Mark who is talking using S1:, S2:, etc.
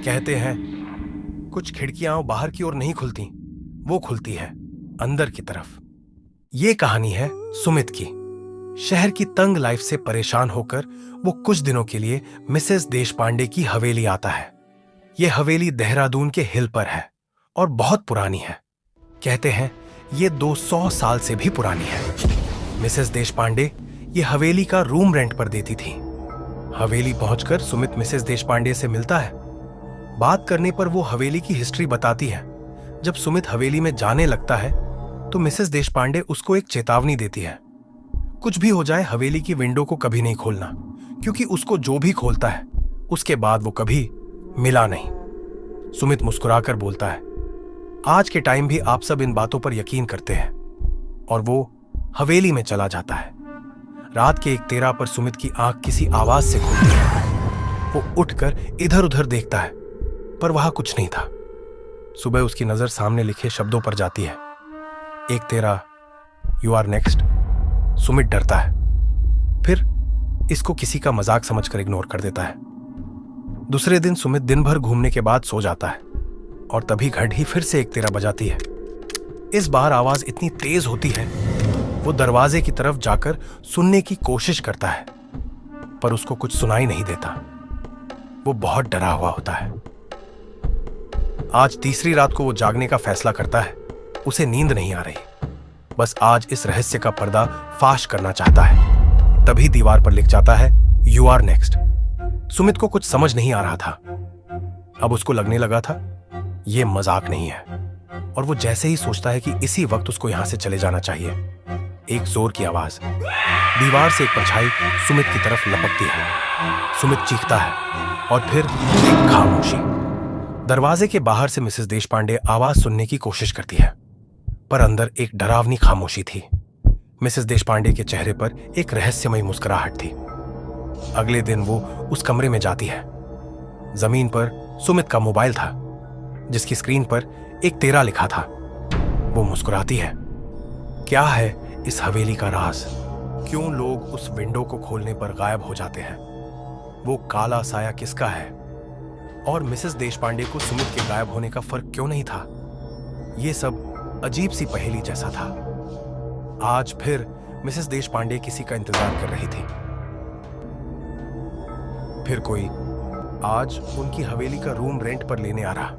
S1: कहते हैं कुछ खिड़कियां बाहर की ओर नहीं खुलती, वो खुलती है अंदर की तरफ। ये कहानी है सुमित की। शहर की तंग लाइफ से परेशान होकर वो कुछ दिनों के लिए मिसेस देशपांडे की हवेली आता है। ये हवेली देहरादून के हिल पर है और बहुत पुरानी है। कहते हैं ये 200 साल से भी पुरानी है। मिसेस देशपांडे ये हवेली का रूम रेंट पर देती थी। हवेली पहुंचकर सुमित मिसेस देशपांडे से मिलता है। बात करने पर वो हवेली की हिस्ट्री बताती है। जब सुमित हवेली में जाने लगता है तो मिसेस देशपांडे उसको एक चेतावनी देती है, कुछ भी हो जाए हवेली की विंडो को कभी नहीं खोलना, क्योंकि उसको जो भी खोलता है उसके बाद वो कभी मिला नहीं। सुमित मुस्कुराकर बोलता है, आज के टाइम भी आप सब इन बातों पर यकीन करते हैं। और वो हवेली में चला जाता है। रात के 1:13 पर सुमित की आंख किसी आवाज से खुलती है। वो उठकर इधर उधर देखता है पर वहां कुछ नहीं था। सुबह उसकी नजर सामने लिखे शब्दों पर जाती है, 1:13 यू आर नेक्स्ट। सुमित डरता है, फिर इसको किसी का मजाक समझकर इग्नोर कर देता है। दूसरे दिन सुमित दिन भर घूमने के बाद सो जाता है और तभी घड़ी फिर से 1:13 बजाती है। इस बार आवाज इतनी तेज होती है, वो दरवाजे की तरफ जाकर सुनने की कोशिश करता है पर उसको कुछ सुनाई नहीं देता। वो बहुत डरा हुआ होता है। आज तीसरी रात को वो जागने का फैसला करता है। उसे नींद नहीं आ रही, बस आज इस रहस्य का पर्दा फाश करना चाहता है। तभी दीवार पर लिख जाता है, यू आर नेक्स्ट। सुमित को कुछ समझ नहीं आ रहा था। अब उसको लगने लगा था ये मजाक नहीं है, और वो जैसे ही सोचता है कि इसी वक्त उसको यहां से चले जाना चाहिए, एक जोर की आवाज, दीवार से एक परछाई सुमित की तरफ लपकती है। सुमित चीखता है और फिर एक खामोशी। दरवाजे के बाहर से मिसेस देशपांडे आवाज सुनने की कोशिश करती है, पर अंदर एक डरावनी खामोशी थी। मिसेस देशपांडे के चेहरे पर एक रहस्यमयी मुस्कुराहट थी। अगले दिन वो उस कमरे में जाती है। जमीन पर सुमित का मोबाइल था, जिसकी स्क्रीन पर 1:13 लिखा था। वो मुस्कुराती है। क्या है इस हवेली का राज? क्यों लोग उस विंडो को खोलने पर गायब हो जाते हैं? वो काला साया किसका है? और मिसेस देशपांडे को सुमित के गायब होने का फर्क क्यों नहीं था? ये सब अजीब सी पहेली जैसा था। आज फिर मिसेस देशपांडे किसी का इंतजार कर रही थी। फिर कोई आज उनकी हवेली का रूम रेंट पर लेने आ रहा।